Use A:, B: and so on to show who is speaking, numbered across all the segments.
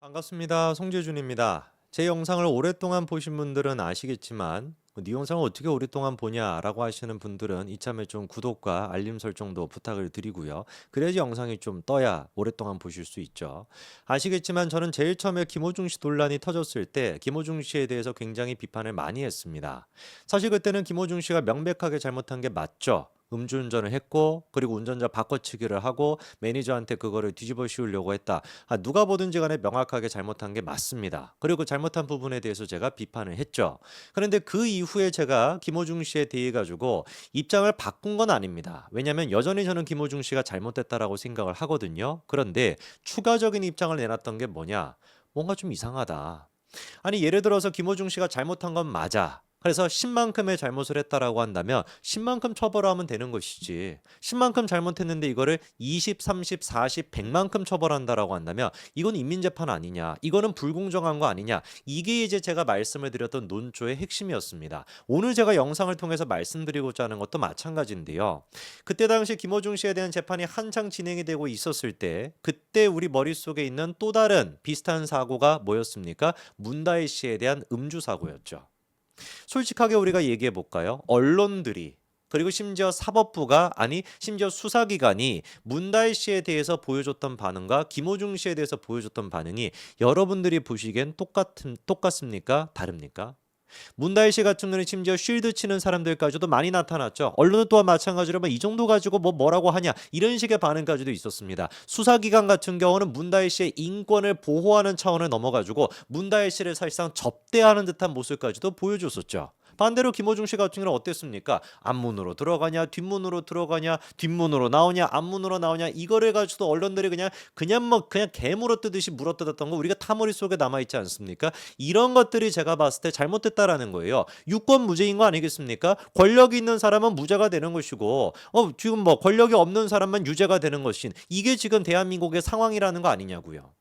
A: 반갑습니다. 송재준입니다. 제 영상을 오랫동안 보신 분들은 아시겠지만 네 영상을 어떻게 오랫동안 보냐라고 하시는 분들은 이참에 좀 구독과 알림 설정도 부탁을 드리고요. 그래야지 영상이 좀 떠야 오랫동안 보실 수 있죠. 아시겠지만 저는 제일 처음에 김호중 씨 논란이 터졌을 때 김호중 씨에 대해서 굉장히 비판을 많이 했습니다. 사실 그때는 김호중 씨가 명백하게 잘못한 게 맞죠. 음주운전을 했고 그리고 운전자 바꿔치기를 하고 매니저한테 그거를 뒤집어 씌우려고 했다. 누가 보든지 간에 명확하게 잘못한 게 맞습니다. 그리고 그 잘못한 부분에 대해서 제가 비판을 했죠. 그런데 그 이후에 제가 김호중 씨에 대해 가지고 입장을 바꾼 건 아닙니다. 왜냐하면 여전히 저는 김호중 씨가 잘못됐다라고 생각을 하거든요. 그런데 추가적인 입장을 내놨던 게 뭐냐? 뭔가 좀 이상하다. 아니 예를 들어서 김호중 씨가 잘못한 건 맞아. 그래서 10만큼의 잘못을 했다라고 한다면 10만큼 처벌하면 되는 것이지. 10만큼 잘못했는데 이거를 20, 30, 40, 100만큼 처벌한다라고 한다면 이건 인민재판 아니냐. 이거는 불공정한 거 아니냐. 이게 이제 제가 말씀을 드렸던 논조의 핵심이었습니다. 오늘 제가 영상을 통해서 말씀드리고자 하는 것도 마찬가지인데요. 그때 당시 김호중 씨에 대한 재판이 한창 진행이 되고 있었을 때 그때 우리 머릿속에 있는 또 다른 비슷한 사고가 뭐였습니까? 문다혜 씨에 대한 음주 사고였죠. 솔직하게 우리가 얘기해 볼까요? 언론들이 그리고 심지어 사법부가 아니 심지어 수사기관이 문다혜 씨에 대해서 보여줬던 반응과 김호중 씨에 대해서 보여줬던 반응이 여러분들이 보시기엔 똑같습니까? 다릅니까? 문다혜 씨 같은 경우는 심지어 쉴드 치는 사람들까지도 많이 나타났죠. 언론은 또한 마찬가지로 이 정도 가지고 뭐라고 하냐 이런 식의 반응까지도 있었습니다. 수사기관 같은 경우는 문다혜 씨의 인권을 보호하는 차원을 넘어가지고 문다혜 씨를 사실상 접대하는 듯한 모습까지도 보여줬었죠. 반대로 김호중 씨 같은 경우는 어땠습니까? 앞문으로 들어가냐 뒷문으로 들어가냐 뒷문으로 나오냐 앞문으로 나오냐 이거를 가지고도 언론들이 그냥 개 물어뜯듯이 물어뜯었던 거 우리가 타머리 속에 남아있지 않습니까? 이런 것들이 제가 봤을 때 잘못됐다라는 거예요. 유권 무죄인 거 아니겠습니까? 권력이 있는 사람은 무죄가 되는 것이고 지금 권력이 없는 사람만 유죄가 되는 것인 이게 지금 대한민국의 상황이라는 거 아니냐고요.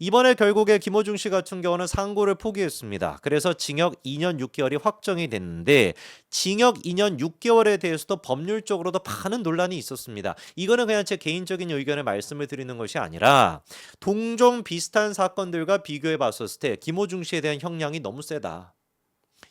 A: 이번에 결국에 김호중 씨 같은 경우는 상고를 포기했습니다. 그래서 징역 2년 6개월이 확정이 됐는데 징역 2년 6개월에 대해서도 법률적으로도 많은 논란이 있었습니다. 이거는 그냥 제 개인적인 의견을 말씀을 드리는 것이 아니라 동종 비슷한 사건들과 비교해 봤었을 때 김호중 씨에 대한 형량이 너무 세다.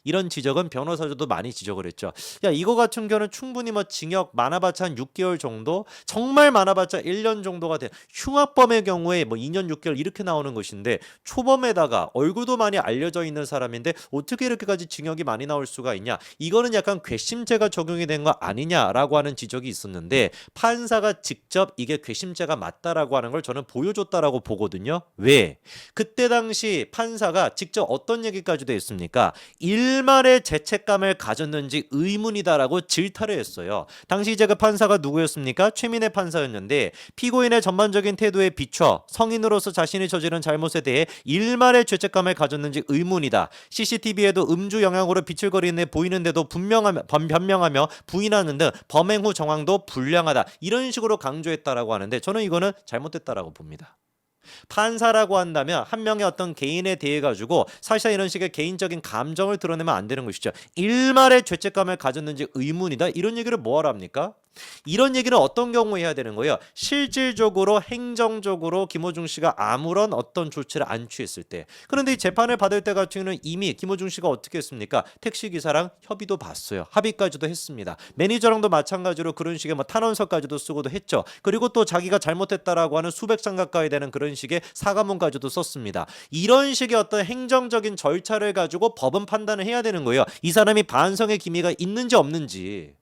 A: 이런 지적은 변호사들도 많이 지적을 했죠. 야 이거 같은 경우는 충분히 징역 많아봤자 한 6개월 정도 정말 많아봤자 1년 정도가 돼 흉악범의 경우에 2년 6개월 이렇게 나오는 것인데 초범에다가 얼굴도 많이 알려져 있는 사람인데 어떻게 이렇게까지 징역이 많이 나올 수가 있냐 이거는 약간 괘씸죄가 적용이 된 거 아니냐라고 하는 지적이 있었는데 판사가 직접 이게 괘씸죄가 맞다라고 하는 걸 저는 보여줬다라고 보거든요. 왜? 그때 당시 판사가 직접 어떤 얘기까지도 했습니까? 일말의 죄책감을 가졌는지 의문이다라고 질타를 했어요. 당시 이제 그 판사가 누구였습니까? 최민혜 판사였는데 피고인의 전반적인 태도에 비춰 성인으로서 자신이 저지른 잘못에 대해 일말의 죄책감을 가졌는지 의문이다. CCTV에도 음주 영향으로 비틀거리는 애 보이는데도 변명하며 부인하는 등 범행 후 정황도 불량하다. 이런 식으로 강조했다라고 하는데 저는 이거는 잘못됐다라고 봅니다. 판사라고 한다면 한 명의 어떤 개인에 대해 가지고 사실상 이런 식의 개인적인 감정을 드러내면 안 되는 것이죠. 일말의 죄책감을 가졌는지 의문이다. 이런 얘기를 뭐하러 합니까? 이런 얘기는 어떤 경우에 해야 되는 거예요? 실질적으로 행정적으로 김호중 씨가 아무런 어떤 조치를 안 취했을 때. 그런데 이 재판을 받을 때 같은 경우는 이미 김호중 씨가 어떻게 했습니까? 택시기사랑 협의도 봤어요. 합의까지도 했습니다. 매니저랑도 마찬가지로 그런 식의 탄원서까지도 쓰고도 했죠. 그리고 또 자기가 잘못했다라고 하는 수백 장 가까이 되는 그런 식의 사과문까지도 썼습니다. 이런 식의 어떤 행정적인 절차를 가지고 법은 판단을 해야 되는 거예요. 이 사람이 반성의 기미가 있는지 없는지.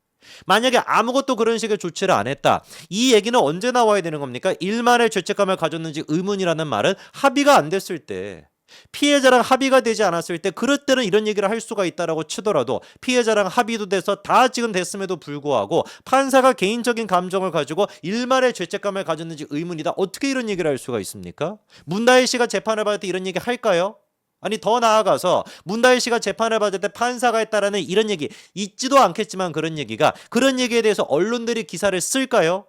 A: 만약에 아무것도 그런 식의 조치를 안 했다. 이 얘기는 언제 나와야 되는 겁니까? 일말의 죄책감을 가졌는지 의문이라는 말은 합의가 안 됐을 때 피해자랑 합의가 되지 않았을 때 그럴 때는 이런 얘기를 할 수가 있다라고 치더라도 피해자랑 합의도 돼서 다 지금 됐음에도 불구하고 판사가 개인적인 감정을 가지고 일말의 죄책감을 가졌는지 의문이다. 어떻게 이런 얘기를 할 수가 있습니까? 문다혜 씨가 재판을 받을 때 이런 얘기 할까요? 아니 더 나아가서 문다혜 씨가 재판을 받을 때 판사가 했다라는 이런 얘기 있지도 않겠지만 그런 얘기에 대해서 언론들이 기사를 쓸까요?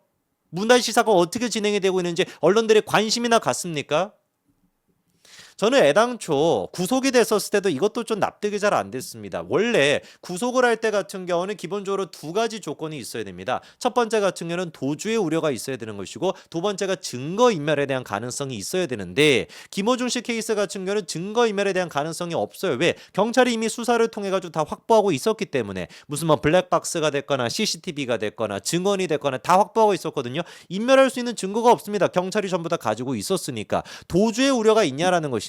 A: 문다혜 씨 사건 어떻게 진행이 되고 있는지 언론들의 관심이나 갖습니까? 저는 애당초 구속이 됐었을 때도 이것도 좀 납득이 잘 안 됐습니다. 원래 구속을 할 때 같은 경우는 기본적으로 두 가지 조건이 있어야 됩니다. 첫 번째 같은 경우는 도주의 우려가 있어야 되는 것이고, 두 번째가 증거인멸에 대한 가능성이 있어야 되는데, 김어준 씨 케이스 같은 경우는 증거인멸에 대한 가능성이 없어요. 왜? 경찰이 이미 수사를 통해 가지고 다 확보하고 있었기 때문에, 무슨 뭐 블랙박스가 됐거나 CCTV가 됐거나 증언이 됐거나 다 확보하고 있었거든요. 인멸할 수 있는 증거가 없습니다. 경찰이 전부 다 가지고 있었으니까. 도주의 우려가 있냐라는 것인데,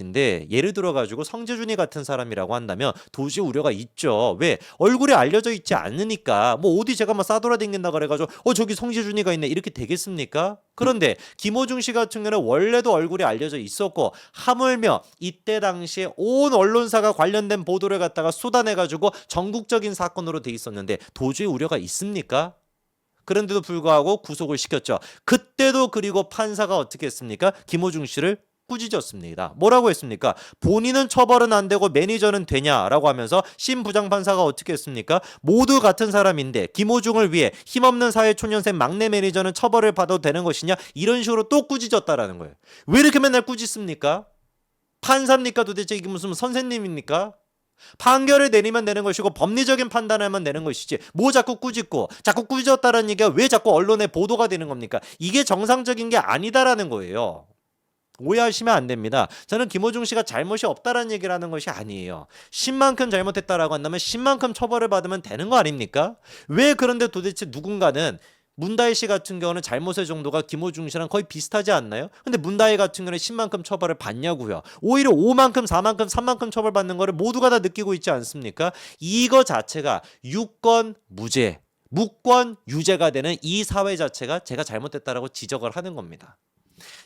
A: 예를 들어 가지고 성재준이 같은 사람이라고 한다면 도주의 우려가 있죠. 왜? 얼굴이 알려져 있지 않으니까. 뭐 어디 제가 막 싸돌아다닌다 그래가지고 저기 성재준이가 있네 이렇게 되겠습니까? 그런데 김호중 씨 같은 경우는 원래도 얼굴이 알려져 있었고, 하물며 이때 당시에 온 언론사가 관련된 보도를 갖다가 쏟아내가지고 전국적인 사건으로 돼 있었는데 도주의 우려가 있습니까? 그런데도 불구하고 구속을 시켰죠. 그때도 그리고 판사가 어떻게 했습니까? 김호중 씨를 꾸짖었습니다. 뭐라고 했습니까? 본인은 처벌은 안 되고 매니저는 되냐라고 하면서 신 부장판사가 어떻게 했습니까? 모두 같은 사람인데 김호중을 위해 힘없는 사회초년생 막내 매니저는 처벌을 받아도 되는 것이냐? 이런 식으로 또 꾸짖었다라는 거예요. 왜 이렇게 맨날 꾸짖습니까? 판사입니까? 도대체 이게 무슨 선생님입니까? 판결을 내리면 되는 것이고 법리적인 판단을 하면 되는 것이지, 뭐 자꾸 꾸짖고 자꾸 꾸짖었다는 얘기가 왜 자꾸 언론에 보도가 되는 겁니까? 이게 정상적인 게 아니다라는 거예요. 오해하시면 안 됩니다. 저는 김호중 씨가 잘못이 없다라는 얘기를 하는 것이 아니에요. 10만큼 잘못했다라고 한다면 10만큼 처벌을 받으면 되는 거 아닙니까? 왜 그런데 도대체 누군가는, 문다혜 씨 같은 경우는 잘못의 정도가 김호중 씨랑 거의 비슷하지 않나요? 근데 문다혜 같은 경우는 10만큼 처벌을 받냐고요. 오히려 5만큼, 4만큼, 3만큼 처벌받는 거를 모두가 다 느끼고 있지 않습니까? 이거 자체가 유권 무죄, 무권 유죄가 되는 이 사회 자체가 제가 잘못됐다라고 지적을 하는 겁니다.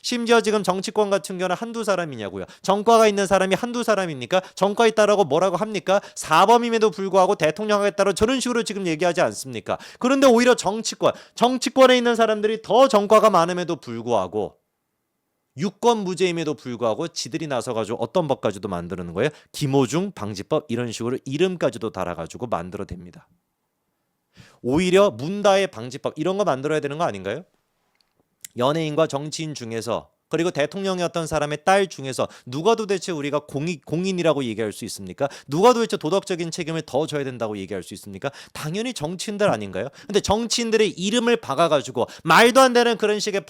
A: 심지어 지금 정치권 같은 경우는 한두 사람이냐고요. 정과가 있는 사람이 한두 사람입니까? 정과 있다라고 뭐라고 합니까? 사범임에도 불구하고 대통령 하겠다고 저런 식으로 지금 얘기하지 않습니까? 그런데 오히려 정치권에 있는 사람들이 더 정과가 많음에도 불구하고, 유권 무죄임에도 불구하고 지들이 나서가지고 어떤 법까지도 만드는 거예요? 김호중 방지법 이런 식으로 이름까지도 달아가지고 만들어댑니다. 오히려 문다의 방지법 이런 거 만들어야 되는 거 아닌가요? 연예인과 정치인 중에서, 그리고 대통령이었던 사람의 딸 중에서 누가 도대체 우리가 공인이라고 얘기할 수 있습니까? 누가 도대체 도덕적인 책임을 더 져야 된다고 얘기할 수 있습니까? 당연히 정치인들 아닌가요? 근데 정치인들의 이름을 박아가지고 말도 안 되는 그런 식의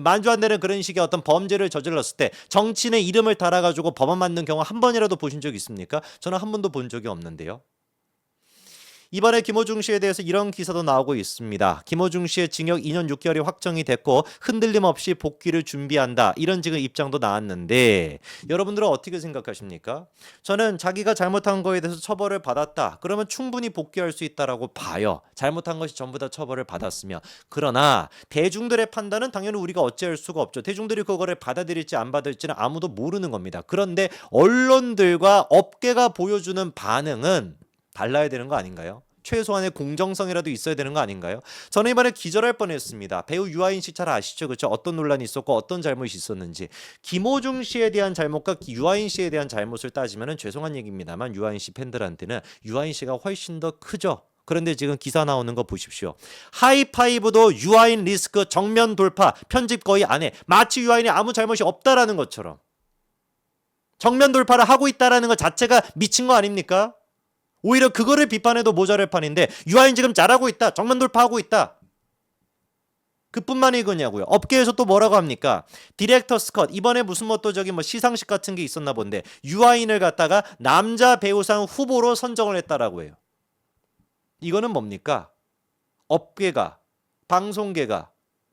A: 말도 안 되는 그런 식의 어떤 범죄를 저질렀을 때 정치인의 이름을 달아가지고 법안 만든 경우 한 번이라도 보신 적 있습니까? 저는 한 번도 본 적이 없는데요. 이번에 김호중 씨에 대해서 이런 기사도 나오고 있습니다. 김호중 씨의 징역 2년 6개월이 확정이 됐고 흔들림 없이 복귀를 준비한다. 이런 지금 입장도 나왔는데, 여러분들은 어떻게 생각하십니까? 저는 자기가 잘못한 거에 대해서 처벌을 받았다. 그러면 충분히 복귀할 수 있다라고 봐요. 잘못한 것이 전부 다 처벌을 받았으며. 그러나 대중들의 판단은 당연히 우리가 어찌할 수가 없죠. 대중들이 그거를 받아들일지 안 받을지는 아무도 모르는 겁니다. 그런데 언론들과 업계가 보여주는 반응은 달라야 되는 거 아닌가요? 최소한의 공정성이라도 있어야 되는 거 아닌가요? 저는 이번에 기절할 뻔했습니다. 배우 유아인 씨 잘 아시죠? 그렇죠? 어떤 논란이 있었고 어떤 잘못이 있었는지. 김호중 씨에 대한 잘못과 유아인 씨에 대한 잘못을 따지면 죄송한 얘기입니다만 유아인 씨 팬들한테는 유아인 씨가 훨씬 더 크죠. 그런데 지금 기사 나오는 거 보십시오. 하이파이브도 유아인 리스크 정면 돌파, 편집 거의 안 해. 마치 유아인이 아무 잘못이 없다라는 것처럼 정면 돌파를 하고 있다라는 것 자체가 미친 거 아닙니까? 오히려 그거를 비판해도 모자랄 판인데 유아인 지금 잘하고 있다. 정면 돌파하고 있다. 그뿐만이거냐고요. 업계에서 또 뭐라고 합니까? 디렉터스 컷. 이번에 무슨 뭐 또 저기 뭐 시상식 같은 게 있었나 본데 유아인을 갖다가 남자 배우상 후보로 선정을 했다라고 해요. 이거는 뭡니까? 업계가, 방송계가,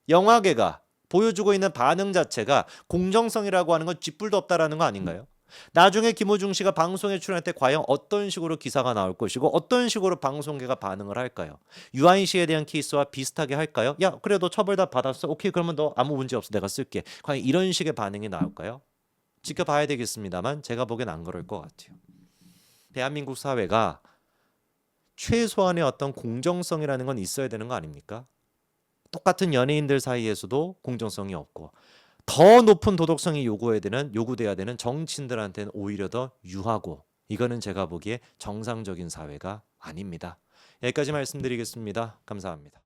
A: 영화계가 보여주고 있는 반응 자체가 공정성이라고 하는 건 쥐뿔도 없다라는 거 아닌가요? 나중에 김호중 씨가 방송에 출연할 때 과연 어떤 식으로 기사가 나올 것이고 어떤 식으로 방송계가 반응을 할까요? 유아인 씨에 대한 케이스와 비슷하게 할까요? 야, 그래 도 처벌 다 받았어. 오케이, 그러면 너 아무 문제 없어. 내가 쓸게. 과연 이런 식의 반응이 나올까요? 지켜봐야 되겠습니다만 제가 보기엔 안 그럴 것 같아요. 대한민국 사회가 최소한의 어떤 공정성이라는 건 있어야 되는 거 아닙니까? 똑같은 연예인들 사이에서도 공정성이 없고 더 높은 도덕성이 요구돼야 되는 정치인들한테는 오히려 더 유하고, 이거는 제가 보기에 정상적인 사회가 아닙니다. 여기까지 말씀드리겠습니다. 감사합니다.